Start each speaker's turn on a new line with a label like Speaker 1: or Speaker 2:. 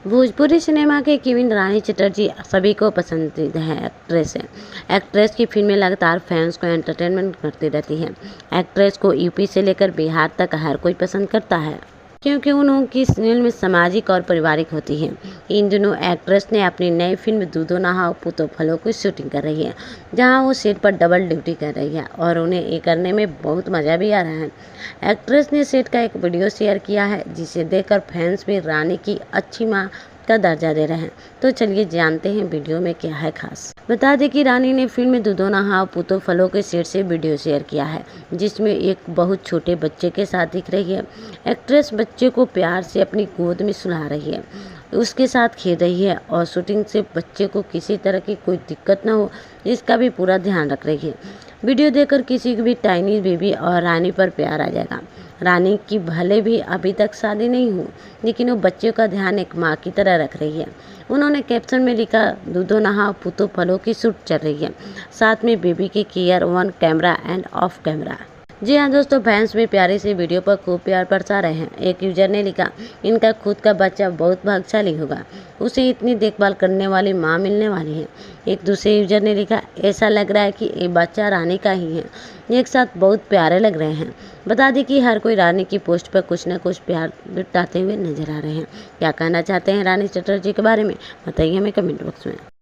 Speaker 1: Bhojpuri cinema के queen रानी चटर्जी सभी को पसंदीदा है एक्ट्रेस है। एक्ट्रेस की फिल्में लगातार फैंस को एंटरटेनमेंट करती रहती हैं। एक्ट्रेस को यूपी से लेकर बिहार तक हर कोई पसंद करता है, क्योंकि उनकी फिल्म सामाजिक और पारिवारिक होती है। इन दिनों एक्ट्रेस ने अपनी नई फिल्म दूधो नहाओ पूतो फलो की शूटिंग कर रही है, जहां वो सेट पर डबल ड्यूटी कर रही है और उन्हें ये करने में बहुत मज़ा भी आ रहा है। एक्ट्रेस ने सेट का एक वीडियो शेयर किया है, जिसे देखकर फैंस भी रानी की अच्छी मां का दर्जा दे रहे हैं। तो चलिए जानते हैं वीडियो में क्या है खास। बता दें कि रानी ने फिल्म दूधो नहाओ पूतो फलो के सेट से वीडियो शेयर किया है, जिसमें एक बहुत छोटे बच्चे के साथ दिख रही है। एक्ट्रेस बच्चे को प्यार से अपनी गोद में सुला रही है, उसके साथ खेल रही है और शूटिंग से बच्चे को किसी तरह की कोई दिक्कत न हो, इसका भी पूरा ध्यान रख रही है। वीडियो देखकर किसी भी टाइनी बेबी और रानी पर प्यार आ जाएगा। रानी की भले भी अभी तक शादी नहीं हुई, लेकिन वो बच्चे का ध्यान एक माँ की तरह रख रही है। उन्होंने कैप्शन में लिखा, दूधो नहाओ पूतो फलो की शूट चल रही है, साथ में बेबी की care on camera and off camera. जी हाँ दोस्तों, फैंस भी प्यारे से वीडियो पर खूब प्यार बरसा रहे हैं। एक यूजर ने लिखा, इनका खुद का बच्चा बहुत भाग्यशाली होगा, उसे इतनी देखभाल करने वाली माँ मिलने वाली है। एक दूसरे यूजर ने लिखा, ऐसा लग रहा है कि ये बच्चा रानी का ही है, एक साथ बहुत प्यारे लग रहे हैं। बता दें कि हर कोई रानी की पोस्ट पर कुछ न कुछ प्यार लुटाते हुए नजर आ रहे हैं। क्या कहना चाहते हैं रानी चटर्जी के बारे में, बताइए हमें कमेंट बॉक्स में।